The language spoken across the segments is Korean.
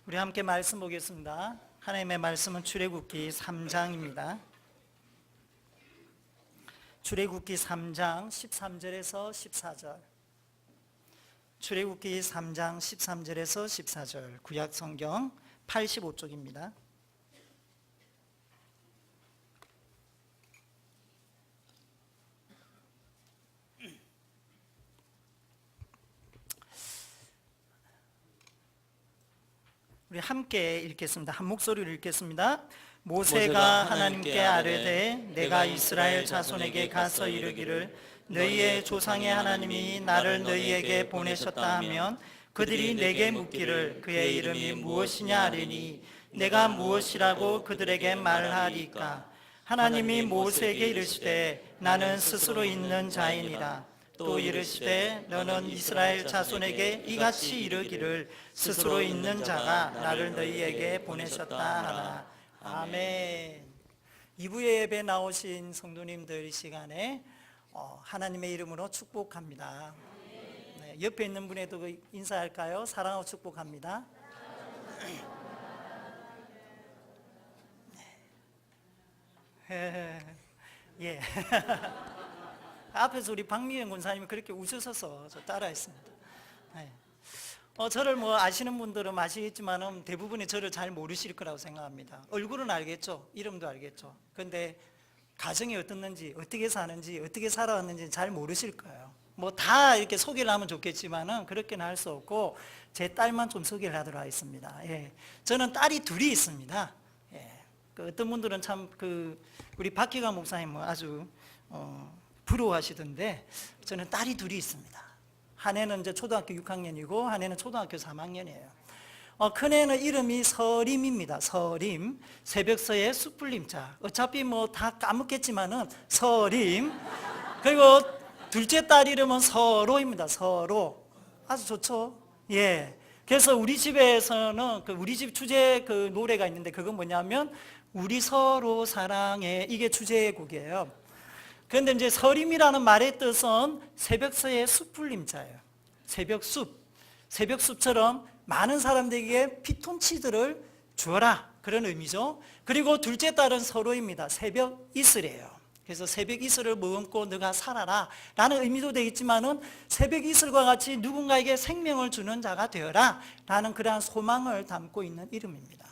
우리 함께 말씀 보겠습니다. 하나님의 말씀은 출애굽기 3장입니다. 출애굽기 3장 13절에서 14절. 출애굽기 3장 13절에서 14절. 구약 성경 85쪽입니다. 우리 함께 읽겠습니다. 한 목소리로 읽겠습니다. 모세가 하나님께 아뢰되 내가 이스라엘 자손에게 가서 이르기를 너희의 조상의 하나님이 나를 너희에게 보내셨다 하면 그들이 내게 묻기를 그의 이름이 무엇이냐 하리니 내가 무엇이라고 그들에게 말하리까. 하나님이 모세에게 이르시되 나는 스스로 있는 자이니라. 또 이르시되 너는 이스라엘 자손에게 이같이 이르기를 스스로 있는 자가 나를 너희에게 보내셨다 하라. 아멘. 2부의 예배 나오신 성도님들 이 시간에 하나님의 이름으로 축복합니다. 네, 옆에 있는 분에도 인사할까요? 사랑하고 축복합니다. 예. 앞에서 우리 박미영 권사님이 그렇게 웃으셔서 저 따라했습니다. 네. 저를 아시는 분들은 아시겠지만 대부분이 저를 잘 모르실 거라고 생각합니다. 얼굴은 알겠죠, 이름도 알겠죠. 그런데 가정이 어떻는지, 어떻게 사는지, 어떻게 살아왔는지 잘 모르실 거예요. 다 이렇게 소개를 하면 좋겠지만은 그렇게는 할 수 없고 제 딸만 좀 소개를 하도록 하겠습니다. 예. 저는 딸이 둘이 있습니다. 예. 어떤 분들은 참 우리 박희가 목사님 아주 부러워하시던데 저는 딸이 둘이 있습니다. 한 애는 이제 초등학교 6학년이고 한 애는 초등학교 3학년이에요. 큰애는 이름이 서림입니다. 서림. 새벽서의 숯불림자. 어차피 다 까먹겠지만은 서림. 그리고 둘째 딸 이름은 서로입니다. 서로. 아주 좋죠? 예. 그래서 우리 집에서는 우리 집 주제 노래가 있는데 그건 뭐냐면 우리 서로 사랑해. 이게 주제의 곡이에요. 그런데 이제 서림이라는 말의 뜻은 새벽서의 숯불림자예요. 새벽숲. 새벽숲처럼 많은 사람들에게 피톤치드를 주어라. 그런 의미죠. 그리고 둘째 딸은 서로입니다. 새벽 이슬이에요. 그래서 새벽 이슬을 머금고 너가 살아라 라는 의미도 되겠지만은 새벽 이슬과 같이 누군가에게 생명을 주는 자가 되어라 라는 그러한 소망을 담고 있는 이름입니다.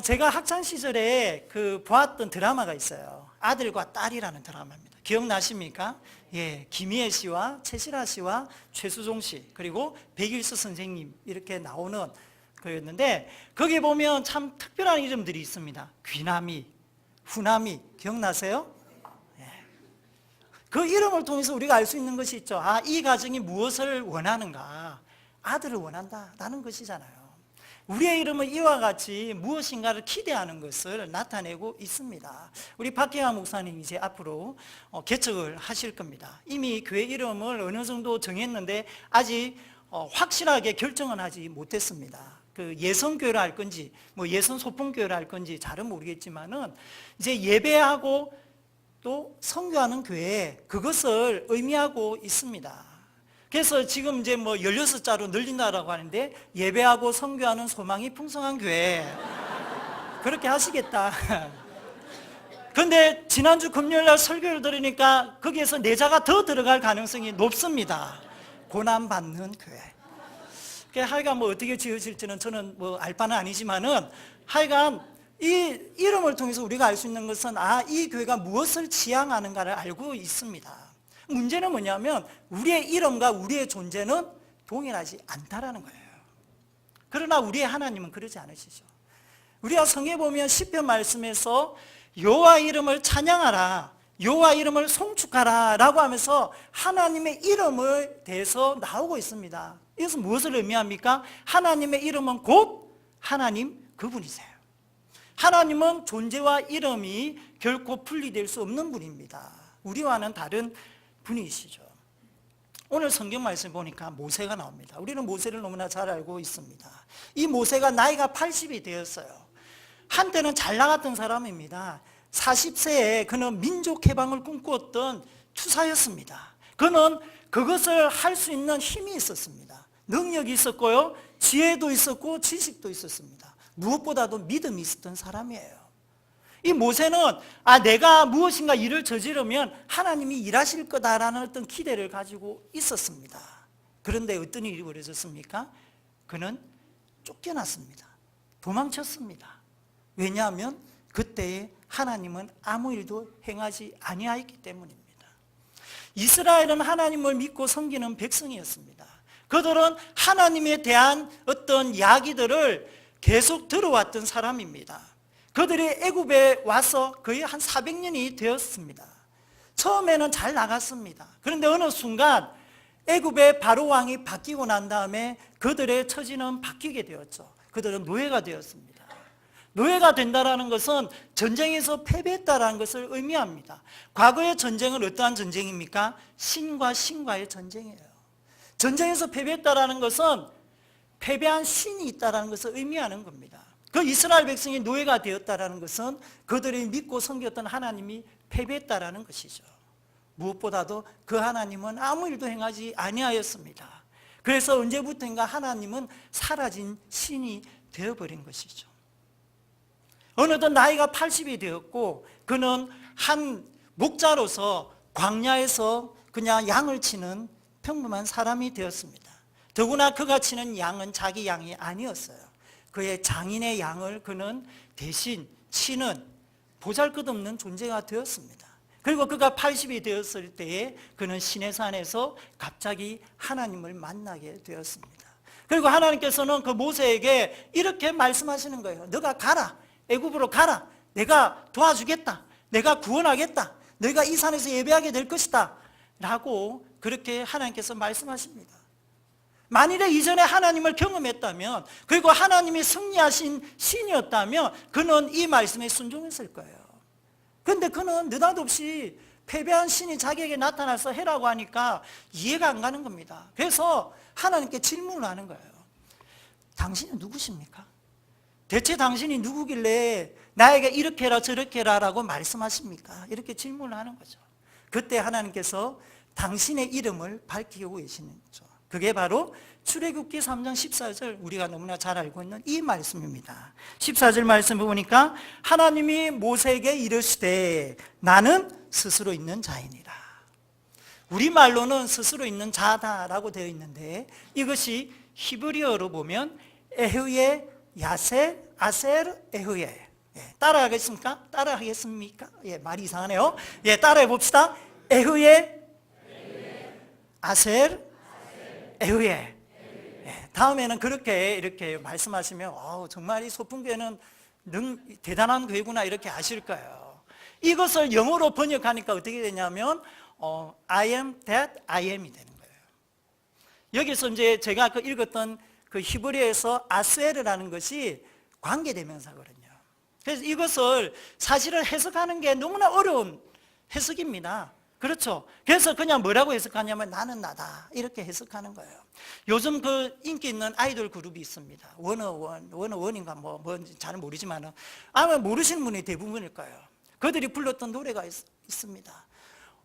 제가 학창시절에 보았던 드라마가 있어요. 아들과 딸이라는 드라마입니다. 기억나십니까? 예, 김희애 씨와 최실아 씨와 최수종 씨 그리고 백일수 선생님 이렇게 나오는 거였는데 거기 보면 참 특별한 이름들이 있습니다. 귀남이, 후남이 기억나세요? 예. 그 이름을 통해서 우리가 알 수 있는 것이 있죠. 이 가정이 무엇을 원하는가? 아들을 원한다라는 것이잖아요. 우리의 이름은 이와 같이 무엇인가를 기대하는 것을 나타내고 있습니다. 우리 박혜화 목사님 이제 앞으로 개척을 하실 겁니다. 이미 교회 이름을 어느 정도 정했는데 아직 확실하게 결정은 하지 못했습니다. 예선교회를 할 건지 예선소풍교회를 할 건지 잘은 모르겠지만은 이제 예배하고 또 선교하는 교회 그것을 의미하고 있습니다. 그래서 지금 이제 16자로 늘린다라고 하는데 예배하고 선교하는 소망이 풍성한 교회 그렇게 하시겠다. 그런데 지난주 금요일날 설교를 들으니까 거기에서 내자가 더 들어갈 가능성이 높습니다. 고난받는 교회. 하여간 어떻게 지어질지는 저는 알 바는 아니지만은 하여간 이 이름을 통해서 우리가 알 수 있는 것은 이 교회가 무엇을 지향하는가를 알고 있습니다. 문제는 뭐냐면 우리의 이름과 우리의 존재는 동일하지 않다라는 거예요. 그러나 우리의 하나님은 그러지 않으시죠. 우리가 성경에 보면 시편 말씀에서 여호와 이름을 찬양하라, 여호와 이름을 송축하라 라고 하면서 하나님의 이름을 대해서 나오고 있습니다. 이것은 무엇을 의미합니까? 하나님의 이름은 곧 하나님 그분이세요. 하나님은 존재와 이름이 결코 분리될 수 없는 분입니다. 우리와는 다른 분이시죠. 오늘 성경 말씀 보니까 모세가 나옵니다. 우리는 모세를 너무나 잘 알고 있습니다. 이 모세가 나이가 80이 되었어요. 한때는 잘 나갔던 사람입니다. 40세에 그는 민족 해방을 꿈꾸었던 투사였습니다. 그는 그것을 할 수 있는 힘이 있었습니다. 능력이 있었고요, 지혜도 있었고 지식도 있었습니다. 무엇보다도 믿음이 있었던 사람이에요. 이 모세는 내가 무엇인가 일을 저지르면 하나님이 일하실 거다라는 어떤 기대를 가지고 있었습니다. 그런데 어떤 일이 벌어졌습니까? 그는 쫓겨났습니다. 도망쳤습니다. 왜냐하면 그때에 하나님은 아무 일도 행하지 아니하였기 때문입니다. 이스라엘은 하나님을 믿고 섬기는 백성이었습니다. 그들은 하나님에 대한 어떤 이야기들을 계속 들어왔던 사람입니다. 그들이 애굽에 와서 거의 한 400년이 되었습니다. 처음에는 잘 나갔습니다. 그런데 어느 순간 애굽의 바로 왕이 바뀌고 난 다음에 그들의 처지는 바뀌게 되었죠. 그들은 노예가 되었습니다. 노예가 된다는 것은 전쟁에서 패배했다는 것을 의미합니다. 과거의 전쟁은 어떠한 전쟁입니까? 신과 신과의 전쟁이에요. 전쟁에서 패배했다는 것은 패배한 신이 있다는 것을 의미하는 겁니다. 그 이스라엘 백성이 노예가 되었다는 것은 그들이 믿고 섬겼던 하나님이 패배했다는 것이죠. 무엇보다도 그 하나님은 아무 일도 행하지 아니하였습니다. 그래서 언제부터인가 하나님은 사라진 신이 되어버린 것이죠. 어느덧 나이가 80이 되었고 그는 한 목자로서 광야에서 그냥 양을 치는 평범한 사람이 되었습니다. 더구나 그가 치는 양은 자기 양이 아니었어요. 그의 장인의 양을 그는 대신 치는 보잘것없는 존재가 되었습니다. 그리고 그가 80이 되었을 때에 그는 시내산에서 갑자기 하나님을 만나게 되었습니다. 그리고 하나님께서는 그 모세에게 이렇게 말씀하시는 거예요. 너가 가라. 애굽으로 가라. 내가 도와주겠다. 내가 구원하겠다. 너희가 이 산에서 예배하게 될 것이다 라고 그렇게 하나님께서 말씀하십니다. 만일에 이전에 하나님을 경험했다면, 그리고 하나님이 승리하신 신이었다면 그는 이 말씀에 순종했을 거예요. 그런데 그는 느닷없이 패배한 신이 자기에게 나타나서 해라고 하니까 이해가 안 가는 겁니다. 그래서 하나님께 질문을 하는 거예요. 당신은 누구십니까? 대체 당신이 누구길래 나에게 이렇게 해라 저렇게 해라 라고 말씀하십니까? 이렇게 질문을 하는 거죠. 그때 하나님께서 당신의 이름을 밝히고 계시는 거죠. 그게 바로 출애굽기 3장 14절, 우리가 너무나 잘 알고 있는 이 말씀입니다. 14절 말씀을 보니까 하나님이 모세에게 이르시되 나는 스스로 있는 자이니라. 우리말로는 스스로 있는 자다라고 되어 있는데 이것이 히브리어로 보면 에흐예 야셀 아셀 에흐예. 따라하겠습니까? 따라하겠습니까? 말이 이상하네요. 따라해 봅시다. 에흐예 아셀 에흐예. 다음에는 그렇게 이렇게 말씀하시면 정말 이 소풍교회는 대단한 교회구나 이렇게 아실 거예요. 이것을 영어로 번역하니까 어떻게 되냐면 I am that I am이 되는 거예요. 여기서 이제 제가 읽었던 그 히브리어에서 아스에르라는 것이 관계대명사거든요. 그래서 이것을 사실은 해석하는 게 너무나 어려운 해석입니다. 그렇죠. 그래서 그냥 뭐라고 해석하냐면 나는 나다 이렇게 해석하는 거예요. 요즘 그 인기 있는 아이돌 그룹이 있습니다. 워너원인가 뭔지 잘 모르지만 아마 모르시는 분이 대부분일 거예요. 그들이 불렀던 노래가 있습니다.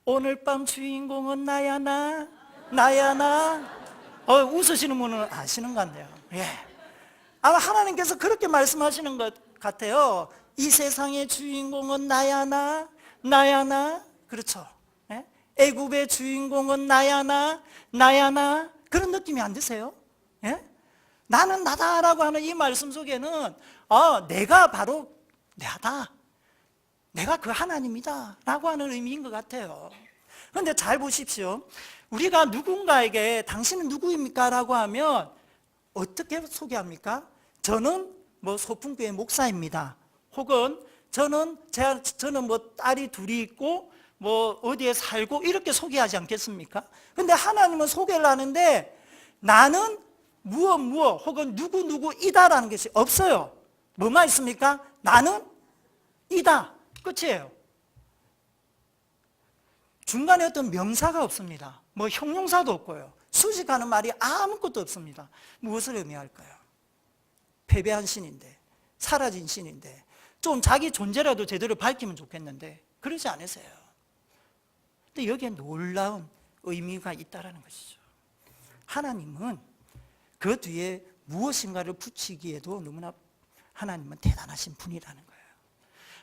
오늘 밤 주인공은 나야 나 나야 나. 웃으시는 분은 아시는 것 같네요. 아마 하나님께서 그렇게 말씀하시는 것 같아요. 이 세상의 주인공은 나야 나 나야 나. 그렇죠. 애굽의 주인공은 나야 나 나야 나. 그런 느낌이 안 드세요? 나는 나다라고 하는 이 말씀 속에는 내가 바로 나다, 내가 그 하나님이다 라고 하는 의미인 것 같아요. 그런데 잘 보십시오. 우리가 누군가에게 당신은 누구입니까? 라고 하면 어떻게 소개합니까? 저는 소풍교회 목사입니다. 혹은 저는 딸이 둘이 있고 어디에 살고 이렇게 소개하지 않겠습니까? 근데 하나님은 소개를 하는데 나는 무엇 혹은 누구이다라는 것이 없어요. 뭐만 있습니까? 나는 이다. 끝이에요. 중간에 어떤 명사가 없습니다. 형용사도 없고요. 수식하는 말이 아무것도 없습니다. 무엇을 의미할까요? 패배한 신인데, 사라진 신인데 좀 자기 존재라도 제대로 밝히면 좋겠는데 그러지 않으세요. 근데 여기에 놀라운 의미가 있다는 것이죠. 하나님은 그 뒤에 무엇인가를 붙이기에도 너무나 하나님은 대단하신 분이라는 거예요.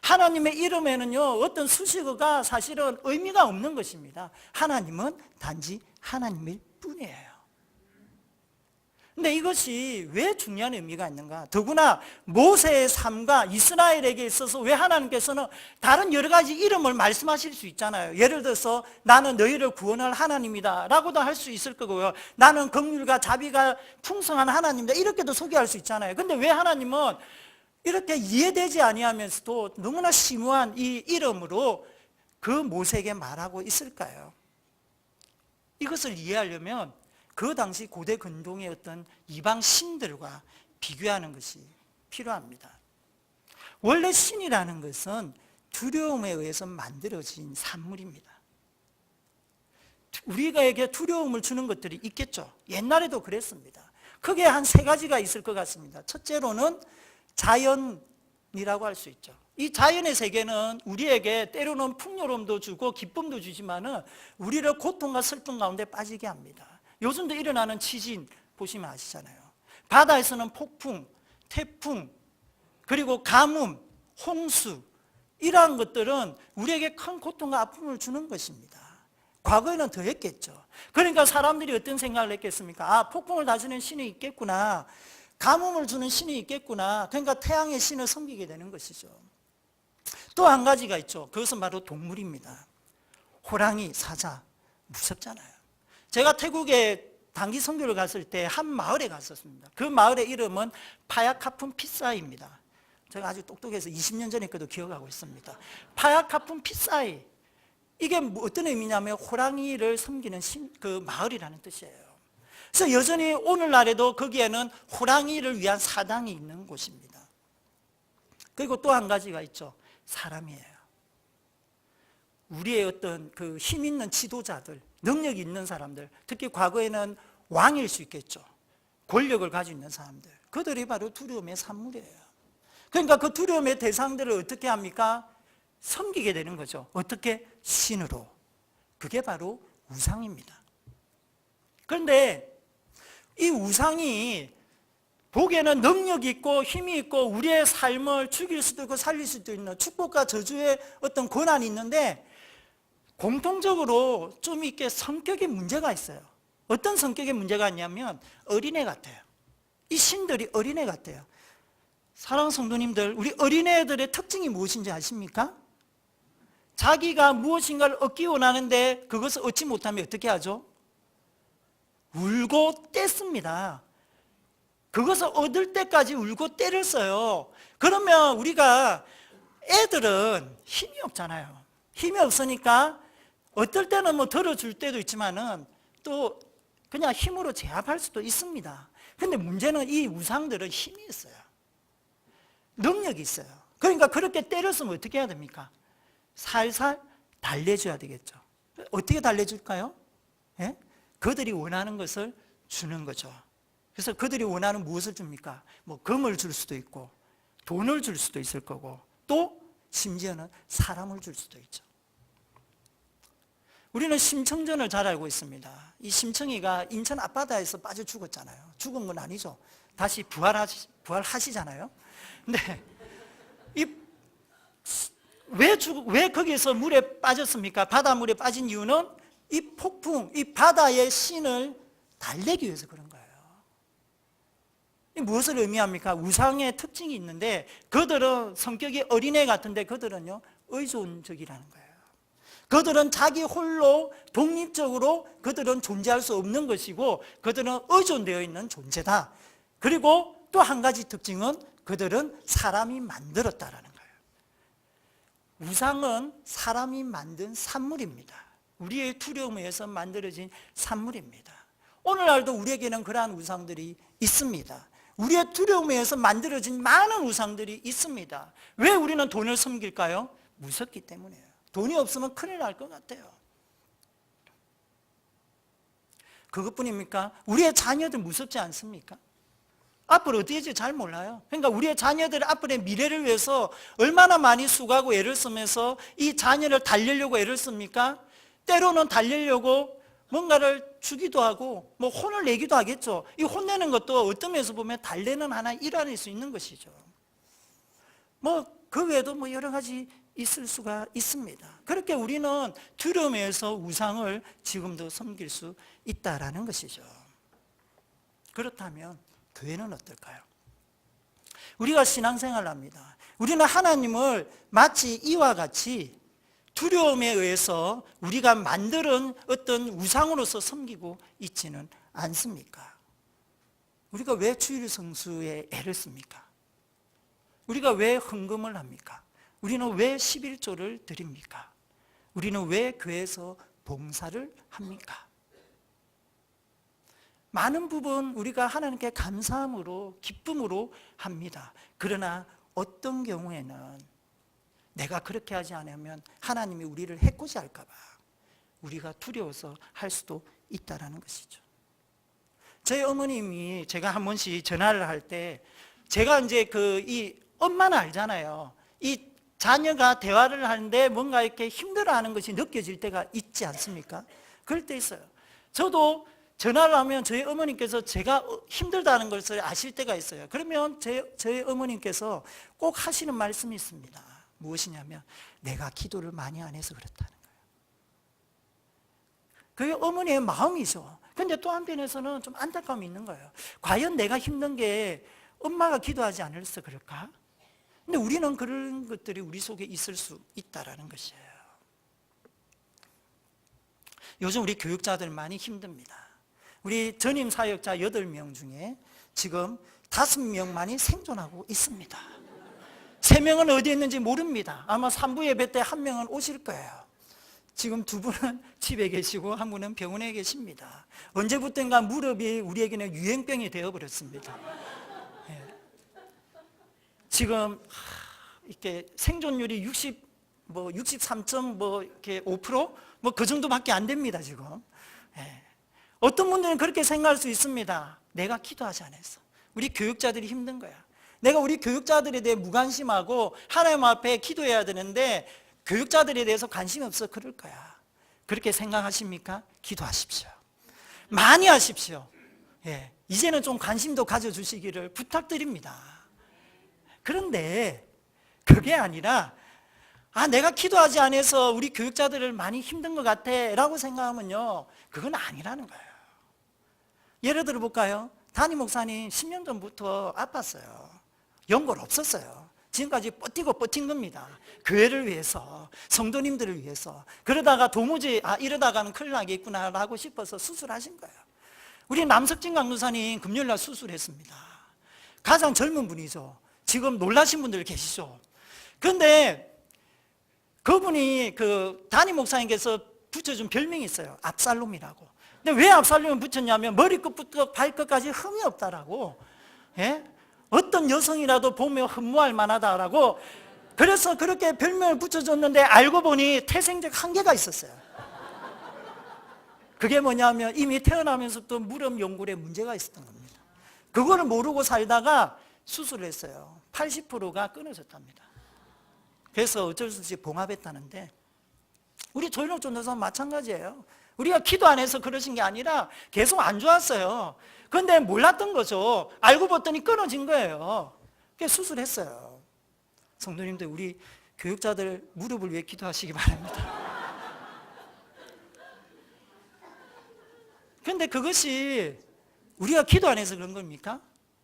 하나님의 이름에는요, 어떤 수식어가 사실은 의미가 없는 것입니다. 하나님은 단지 하나님일 뿐이에요. 근데 이것이 왜 중요한 의미가 있는가? 더구나 모세의 삶과 이스라엘에게 있어서 왜 하나님께서는 다른 여러 가지 이름을 말씀하실 수 있잖아요. 예를 들어서 나는 너희를 구원할 하나님이다 라고도 할 수 있을 거고요. 나는 긍휼과 자비가 풍성한 하나님이다 이렇게도 소개할 수 있잖아요. 근데 왜 하나님은 이렇게 이해되지 아니하면서도 너무나 심오한 이 이름으로 그 모세에게 말하고 있을까요? 이것을 이해하려면 그 당시 고대 근동의 어떤 이방 신들과 비교하는 것이 필요합니다. 원래 신이라는 것은 두려움에 의해서 만들어진 산물입니다. 우리에게 두려움을 주는 것들이 있겠죠. 옛날에도 그랬습니다. 크게 한 3가지가 있을 것 같습니다. 첫째로는 자연이라고 할 수 있죠. 이 자연의 세계는 우리에게 때로는 풍요로움도 주고 기쁨도 주지만은 우리를 고통과 슬픔 가운데 빠지게 합니다. 요즘도 일어나는 지진 보시면 아시잖아요. 바다에서는 폭풍, 태풍, 그리고 가뭄, 홍수 이러한 것들은 우리에게 큰 고통과 아픔을 주는 것입니다. 과거에는 더 했겠죠. 그러니까 사람들이 어떤 생각을 했겠습니까? 아, 폭풍을 다스리는 신이 있겠구나. 가뭄을 주는 신이 있겠구나. 그러니까 태양의 신을 섬기게 되는 것이죠. 또 한 가지가 있죠. 그것은 바로 동물입니다. 호랑이, 사자, 무섭잖아요. 제가 태국에 단기 선교를 갔을 때 한 마을에 갔었습니다. 그 마을의 이름은 파야카푼 피사이입니다. 제가 아주 똑똑해서 20년 전에 것도 기억하고 있습니다. 파야카푼 피사이. 이게 어떤 의미냐면 호랑이를 섬기는 그 마을이라는 뜻이에요. 그래서 여전히 오늘날에도 거기에는 호랑이를 위한 사당이 있는 곳입니다. 그리고 또 한 가지가 있죠. 사람이에요. 우리의 어떤 그 힘 있는 지도자들, 능력이 있는 사람들, 특히 과거에는 왕일 수 있겠죠. 권력을 가지고 있는 사람들. 그들이 바로 두려움의 산물이에요. 그러니까 그 두려움의 대상들을 어떻게 합니까? 섬기게 되는 거죠. 어떻게? 신으로. 그게 바로 우상입니다. 그런데 이 우상이 보기에는 능력이 있고 힘이 있고 우리의 삶을 죽일 수도 있고 살릴 수도 있는 축복과 저주의 어떤 권한이 있는데 공통적으로 좀 이렇게 성격의 문제가 있어요. 어떤 성격의 문제가 있냐면 어린애 같아요. 이 신들이 어린애 같아요. 사랑하는 성도님들, 우리 어린애들의 특징이 무엇인지 아십니까? 자기가 무엇인가를 얻기 원하는데 그것을 얻지 못하면 어떻게 하죠? 울고 떼습니다. 그것을 얻을 때까지 울고 떼를 써요. 그러면 우리가 애들은 힘이 없잖아요. 힘이 없으니까 어떨 때는 뭐 들어줄 때도 있지만은 또 그냥 힘으로 제압할 수도 있습니다. 근데 문제는 이 우상들은 힘이 있어요. 능력이 있어요. 그러니까 그렇게 때렸으면 어떻게 해야 됩니까? 살살 달래줘야 되겠죠. 어떻게 달래줄까요? 예? 그들이 원하는 것을 주는 거죠. 그래서 그들이 원하는 무엇을 줍니까? 뭐 금을 줄 수도 있고 돈을 줄 수도 있을 거고 또 심지어는 사람을 줄 수도 있죠. 우리는 심청전을 잘 알고 있습니다. 이 심청이가 인천 앞바다에서 빠져 죽었잖아요. 죽은 건 아니죠. 다시 부활하시잖아요. 근데 왜 거기서 물에 빠졌습니까? 바닷물에 빠진 이유는 이 폭풍, 이 바다의 신을 달래기 위해서 그런 거예요. 이 무엇을 의미합니까? 우상의 특징이 있는데 그들은 성격이 어린애 같은데 그들은요 의존적이라는 거예요. 그들은 자기 홀로 독립적으로 그들은 존재할 수 없는 것이고 그들은 의존되어 있는 존재다. 그리고 또 한 가지 특징은 그들은 사람이 만들었다라는 거예요. 우상은 사람이 만든 산물입니다. 우리의 두려움에 의해서 만들어진 산물입니다. 오늘날도 우리에게는 그러한 우상들이 있습니다. 우리의 두려움에 의해서 만들어진 많은 우상들이 있습니다. 왜 우리는 돈을 섬길까요? 무섭기 때문이에요. 돈이 없으면 큰일 날 것 같아요. 그것뿐입니까? 우리의 자녀들 무섭지 않습니까? 앞으로 어떻게 될지 잘 몰라요. 그러니까 우리의 자녀들 앞으로의 미래를 위해서 얼마나 많이 수고하고 애를 쓰면서 이 자녀를 달래려고 애를 씁니까? 때로는 달래려고 뭔가를 주기도 하고 뭐 혼을 내기도 하겠죠. 이 혼내는 것도 어떤 면에서 보면 달래는 하나의 일환일 수 있는 것이죠. 뭐 그 외에도 뭐 여러 가지 있을 수가 있습니다. 그렇게 우리는 두려움에서 우상을 지금도 섬길 수 있다라는 것이죠. 그렇다면 교회는 어떨까요? 우리가 신앙생활을 합니다. 우리는 하나님을 마치 이와 같이 두려움에 의해서 우리가 만드는 어떤 우상으로서 섬기고 있지는 않습니까? 우리가 왜 주일 성수에 애를 씁니까? 우리가 왜 헌금을 합니까? 우리는 왜 11조를 드립니까? 우리는 왜 교회에서 봉사를 합니까? 많은 부분 우리가 하나님께 감사함으로 기쁨으로 합니다. 그러나 어떤 경우에는 내가 그렇게 하지 않으면 하나님이 우리를 해코지 할까 봐 우리가 두려워서 할 수도 있다는 것이죠. 저희 어머님이 제가 한 번씩 전화를 할 때 제가 이제 이 엄마는 알잖아요. 이 자녀가 대화를 하는데 뭔가 이렇게 힘들어하는 것이 느껴질 때가 있지 않습니까? 그럴 때 있어요. 저도 전화를 하면 저희 어머님께서 제가 힘들다는 것을 아실 때가 있어요. 그러면 저희 어머님께서 꼭 하시는 말씀이 있습니다. 무엇이냐면 내가 기도를 많이 안 해서 그렇다는 거예요. 그게 어머니의 마음이죠. 근데 또 한편에서는 좀 안타까움이 있는 거예요. 과연 내가 힘든 게 엄마가 기도하지 않아서 그럴까? 근데 우리는 그런 것들이 우리 속에 있을 수 있다는 것이에요. 요즘 우리 교육자들 많이 힘듭니다. 우리 전임 사역자 8명 중에 지금 5명만이 생존하고 있습니다. 3명은 어디 있는지 모릅니다. 아마 3부 예배 때 1명은 오실 거예요. 지금 2분은 집에 계시고 1분은 병원에 계십니다. 언제부턴가 무릎이 우리에게는 유행병이 되어버렸습니다. 지금 이렇게 생존율이 63.5% 뭐 그 정도밖에 안 됩니다 지금. 어떤 분들은 그렇게 생각할 수 있습니다. 내가 기도하지 않았어. 우리 교육자들이 힘든 거야. 내가 우리 교육자들에 대해 무관심하고 하나님 앞에 기도해야 되는데 교육자들에 대해서 관심이 없어 그럴 거야. 그렇게 생각하십니까? 기도하십시오. 많이 하십시오. 이제는 좀 관심도 가져주시기를 부탁드립니다. 그런데 그게 아니라 내가 기도하지 않아서 우리 교육자들을 많이 힘든 것 같아 라고 생각하면요, 그건 아니라는 거예요. 예를 들어 볼까요? 담임 목사님 10년 전부터 아팠어요. 연골 없었어요. 지금까지 버틴 겁니다. 교회를 위해서, 성도님들을 위해서. 그러다가 도무지 이러다가는 큰일 나겠구나 하고 싶어서 수술하신 거예요. 우리 남석진 강도사님 금요일날 수술했습니다. 가장 젊은 분이죠. 지금 놀라신 분들 계시죠. 그런데 그분이 담임 목사님께서 붙여준 별명이 있어요. 압살롬이라고. 근데 왜 압살롬을 붙였냐면 머리끝부터 발끝까지 흠이 없다라고. 어떤 여성이라도 보면 흠모할 만하다라고. 그래서 그렇게 별명을 붙여줬는데 알고 보니 태생적 한계가 있었어요. 그게 뭐냐면 이미 태어나면서부터 무릎 연골에 문제가 있었던 겁니다. 그거를 모르고 살다가 수술을 했어요. 80%가 끊어졌답니다. 그래서 어쩔 수 없이 봉합했다는데 우리 조일록 전도사는 마찬가지예요. 우리가 기도 안 해서 그러신 게 아니라 계속 안 좋았어요. 그런데 몰랐던 거죠. 알고 봤더니 끊어진 거예요. 그래서 수술했어요. 성도님들, 우리 교육자들 무릎을 위해 기도하시기 바랍니다. 그런데 그것이 우리가 기도 안 해서 그런 겁니까?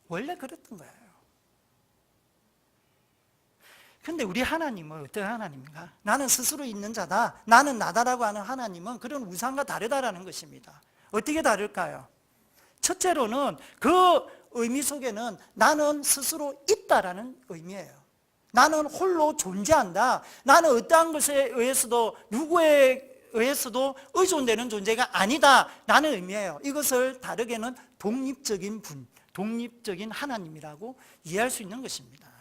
원래 그랬던 거예요. 근데 우리 하나님은 어떤 하나님인가? 나는 스스로 있는 자다, 나는 나다라고 하는 하나님은 그런 우상과 다르다라는 것입니다. 어떻게 다를까요? 첫째로는 그 의미 속에는 나는 스스로 있다라는 의미예요. 나는 홀로 존재한다. 나는 어떠한 것에 의해서도 누구에 의해서도 의존되는 존재가 아니다 라는 의미예요. 이것을 다르게는 독립적인 분, 독립적인 하나님이라고 이해할 수 있는 것입니다.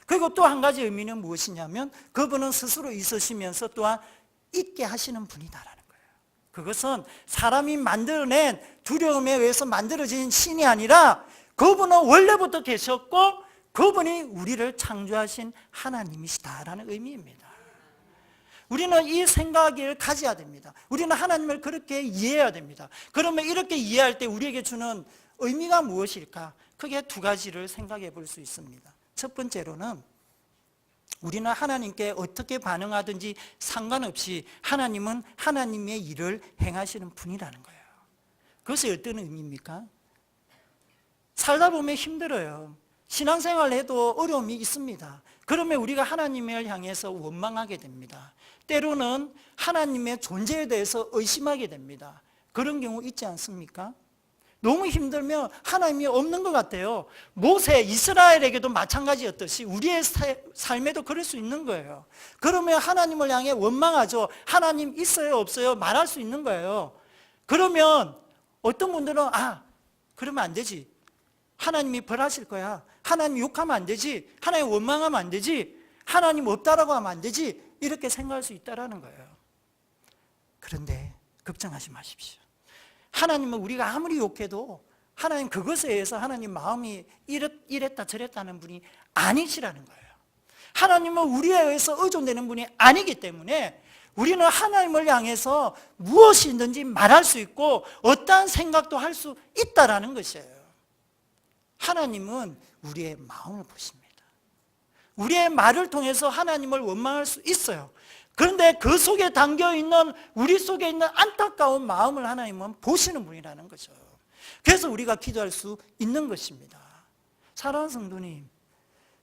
그리고 또 한 가지 의미는 무엇이냐면 그분은 스스로 있으시면서 또한 있게 하시는 분이다라는 거예요. 그것은 사람이 만들어낸 두려움에 의해서 만들어진 신이 아니라 그분은 원래부터 계셨고 그분이 우리를 창조하신 하나님이시다라는 의미입니다. 우리는 이 생각을 가져야 됩니다. 우리는 하나님을 그렇게 이해해야 됩니다. 그러면 이렇게 이해할 때 우리에게 주는 의미가 무엇일까? 크게 두 가지를 생각해 볼 수 있습니다. 첫 번째로는 우리는 하나님께 어떻게 반응하든지 상관없이 하나님은 하나님의 일을 행하시는 분이라는 거예요. 그것이 어떤 의미입니까? 살다 보면 힘들어요. 신앙생활 해도 어려움이 있습니다. 그러면 우리가 하나님을 향해서 원망하게 됩니다. 때로는 하나님의 존재에 대해서 의심하게 됩니다. 그런 경우 있지 않습니까? 너무 힘들면 하나님이 없는 것 같아요. 모세, 이스라엘에게도 마찬가지였듯이 우리의 삶에도 그럴 수 있는 거예요. 그러면 하나님을 향해 원망하죠. 하나님 있어요, 없어요? 말할 수 있는 거예요. 그러면 어떤 분들은 그러면 안 되지. 하나님이 벌하실 거야. 하나님 욕하면 안 되지. 하나님 원망하면 안 되지. 하나님 없다라고 하면 안 되지. 이렇게 생각할 수 있다라는 거예요. 그런데 걱정하지 마십시오. 하나님은 우리가 아무리 욕해도 하나님 그것에 의해서 하나님 마음이 이랬다 저랬다는 분이 아니시라는 거예요. 하나님은 우리에 의해서 의존되는 분이 아니기 때문에 우리는 하나님을 향해서 무엇이든지 말할 수 있고 어떠한 생각도 할 수 있다라는 것이에요. 하나님은 우리의 마음을 보십니다. 우리의 말을 통해서 하나님을 원망할 수 있어요. 그런데 그 속에 담겨있는 우리 속에 있는 안타까운 마음을 하나님은 보시는 분이라는 거죠. 그래서 우리가 기도할 수 있는 것입니다. 사랑하는 성도님,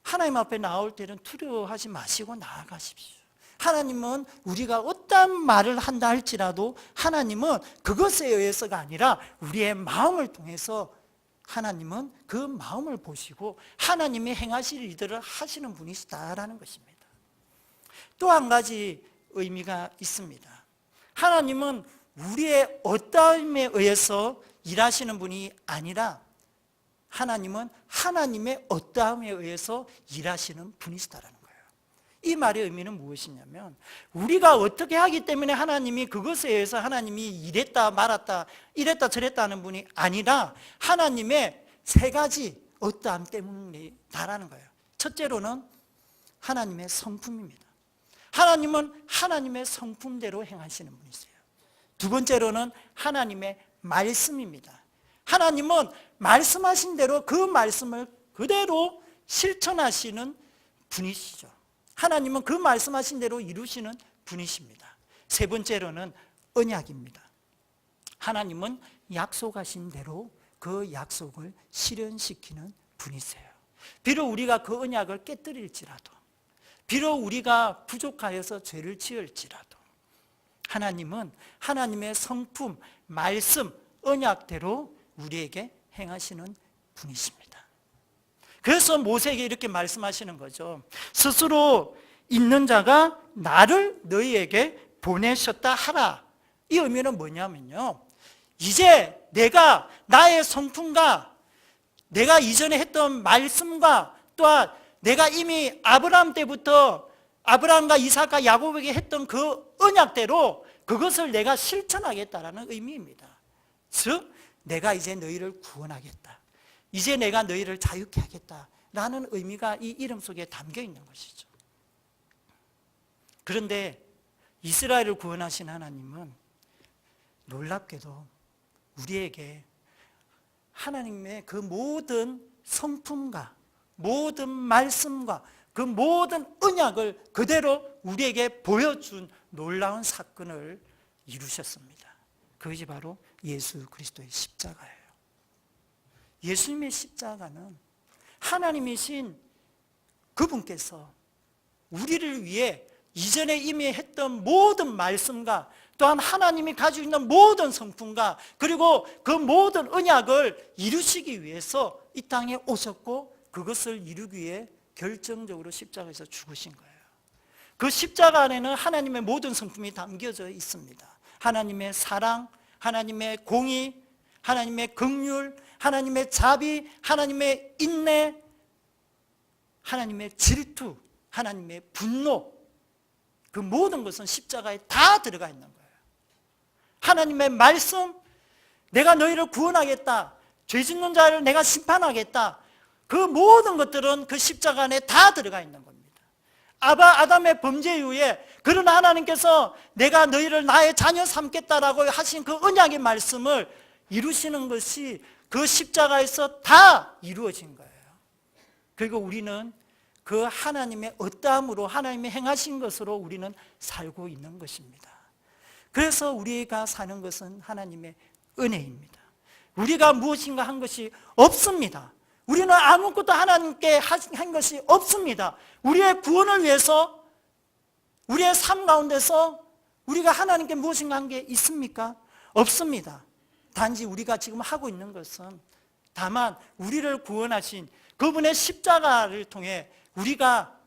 하나님 앞에 나올 때는 두려워하지 마시고 나아가십시오. 하나님은 우리가 어떤 말을 한다 할지라도 하나님은 그것에 의해서가 아니라 우리의 마음을 통해서 하나님은 그 마음을 보시고 하나님이 행하실 일들을 하시는 분이시다라는 것입니다. 또 한 가지 의미가 있습니다. 하나님은 우리의 어떠함에 의해서 일하시는 분이 아니라 하나님은 하나님의 어떠함에 의해서 일하시는 분이시다라는 거예요. 이 말의 의미는 무엇이냐면 우리가 어떻게 하기 때문에 하나님이 그것에 의해서 하나님이 이랬다 말았다 이랬다 저랬다 하는 분이 아니라 하나님의 세 가지 어떠함 때문이다라는 거예요. 첫째로는 하나님의 성품입니다. 하나님은 하나님의 성품대로 행하시는 분이세요. 두 번째로는 하나님의 말씀입니다. 하나님은 말씀하신 대로 그 말씀을 그대로 실천하시는 분이시죠. 하나님은 그 말씀하신 대로 이루시는 분이십니다. 세 번째로는 언약입니다. 하나님은 약속하신 대로 그 약속을 실현시키는 분이세요. 비록 우리가 그 언약을 깨뜨릴지라도, 비록 우리가 부족하여서 죄를 지을지라도 하나님은 하나님의 성품, 말씀, 언약대로 우리에게 행하시는 분이십니다. 그래서 모세에게 이렇게 말씀하시는 거죠. 스스로 있는 자가 나를 너희에게 보내셨다 하라. 이 의미는 뭐냐면요, 이제 내가 나의 성품과 내가 이전에 했던 말씀과 또한 내가 이미 아브라함 때부터 아브라함과 이삭과 야곱에게 했던 그 언약대로 그것을 내가 실천하겠다라는 의미입니다. 즉 내가 이제 너희를 구원하겠다, 이제 내가 너희를 자유케 하겠다라는 의미가 이 이름 속에 담겨 있는 것이죠. 그런데 이스라엘을 구원하신 하나님은 놀랍게도 우리에게 하나님의 그 모든 성품과 모든 말씀과 그 모든 언약을 그대로 우리에게 보여준 놀라운 사건을 이루셨습니다. 그것이 바로 예수 그리스도의 십자가예요. 예수님의 십자가는 하나님이신 그분께서 우리를 위해 이전에 이미 했던 모든 말씀과 또한 하나님이 가지고 있는 모든 성품과 그리고 그 모든 언약을 이루시기 위해서 이 땅에 오셨고 그것을 이루기 위해 결정적으로 십자가에서 죽으신 거예요. 그 십자가 안에는 하나님의 모든 성품이 담겨져 있습니다. 하나님의 사랑, 하나님의 공의, 하나님의 긍휼, 하나님의 자비, 하나님의 인내, 하나님의 질투, 하나님의 분노, 그 모든 것은 십자가에 다 들어가 있는 거예요. 하나님의 말씀, 내가 너희를 구원하겠다, 죄 짓는 자를 내가 심판하겠다, 그 모든 것들은 그 십자가 안에 다 들어가 있는 겁니다. 아담의 범죄 이후에, 그러나 하나님께서 내가 너희를 나의 자녀 삼겠다라고 하신 그 언약의 말씀을 이루시는 것이 그 십자가에서 다 이루어진 거예요. 그리고 우리는 그 하나님의 어떠함으로, 하나님의 행하신 것으로 우리는 살고 있는 것입니다. 그래서 우리가 사는 것은 하나님의 은혜입니다. 우리가 무엇인가 한 것이 없습니다. 우리는 아무것도 하나님께 한 것이 없습니다. 우리의 구원을 위해서, 우리의 삶 가운데서 우리가 하나님께 무엇인가 한 게 있습니까? 없습니다. 단지 우리가 지금 하고 있는 것은 다만 우리를 구원하신 그분의 십자가를 통해 우리가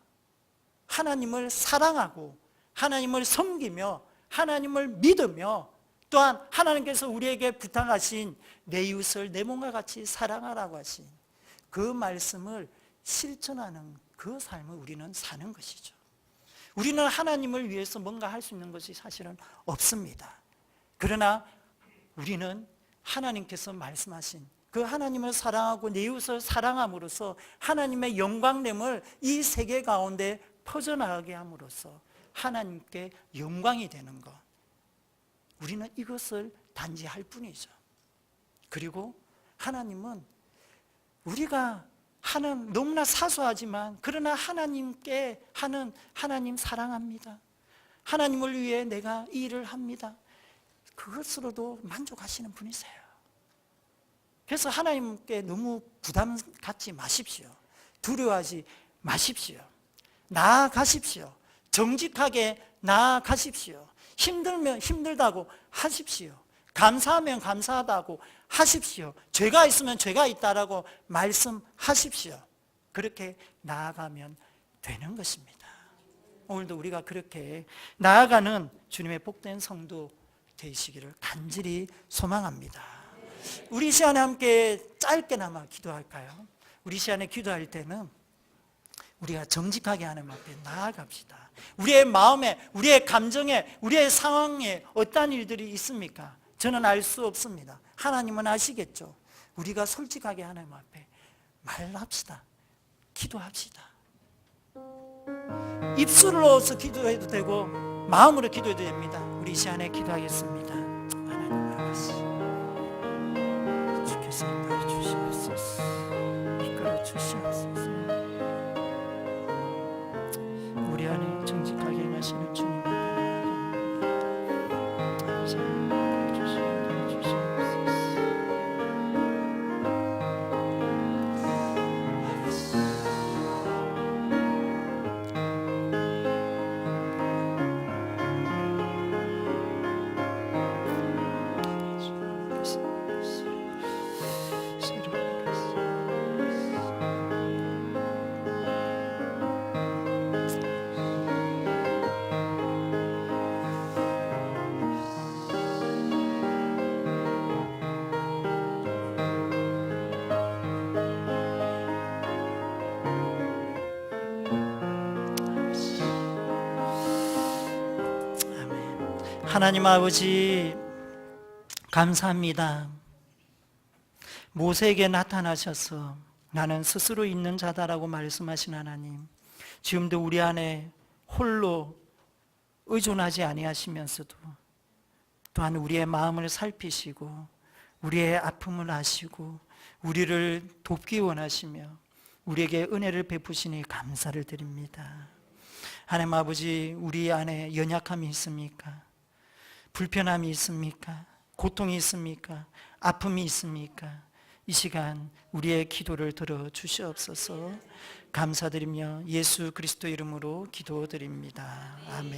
하나님을 사랑하고 하나님을 섬기며 하나님을 믿으며, 또한 하나님께서 우리에게 부탁하신 내 이웃을 내 몸과 같이 사랑하라고 하신 그 말씀을 실천하는 그 삶을 우리는 사는 것이죠. 우리는 하나님을 위해서 뭔가 할 수 있는 것이 사실은 없습니다. 그러나 우리는 하나님께서 말씀하신 그 하나님을 사랑하고 내 이웃을 사랑함으로써 하나님의 영광됨을 이 세계 가운데 퍼져나가게 함으로써 하나님께 영광이 되는 것, 우리는 이것을 단지 할 뿐이죠. 그리고 하나님은 우리가 하는 너무나 사소하지만 그러나 하나님께 하는, 하나님 사랑합니다, 하나님을 위해 내가 이 일을 합니다, 그것으로도 만족하시는 분이세요. 그래서 하나님께 너무 부담 갖지 마십시오. 두려워하지 마십시오. 나아가십시오. 정직하게 나아가십시오. 힘들면 힘들다고 하십시오. 감사하면 감사하다고 하십시오. 죄가 있으면 죄가 있다라고 말씀하십시오. 그렇게 나아가면 되는 것입니다. 오늘도 우리가 그렇게 나아가는 주님의 복된 성도 되시기를 간절히 소망합니다. 우리 시간에 함께 짧게나마 기도할까요? 우리 시간에 기도할 때는 우리가 정직하게 하나님 앞에 나아갑시다. 우리의 마음에, 우리의 감정에, 우리의 상황에 어떠한 일들이 있습니까? 저는 알 수 없습니다. 하나님은 아시겠죠. 우리가 솔직하게 하나님 앞에 말합시다. 기도합시다. 입술로서 기도해도 되고 마음으로 기도해도 됩니다. 우리 이 시간에 기도하겠습니다. 하나님 아버지, 주께서 인도해 주시옵소서. 이끌어 주시옵소서. 우리 안에 정직하게 행하시는 주님 앞에 나아갑니다. 아버지, 인도해 주시옵소서. 하나님 아버지, 감사합니다. 모세에게 나타나셔서 나는 스스로 있는 자다라고 말씀하신 하나님, 지금도 우리 안에 홀로 의존하지 아니하시면서도 또한 우리의 마음을 살피시고 우리의 아픔을 아시고 우리를 돕기 원하시며 우리에게 은혜를 베푸시니 감사를 드립니다. 하나님 아버지, 우리 안에 연약함이 있습니까? 불편함이 있습니까? 고통이 있습니까? 아픔이 있습니까? 이 시간 우리의 기도를 들어 주시옵소서. 감사드리며 예수 그리스도 이름으로 기도드립니다. 아멘.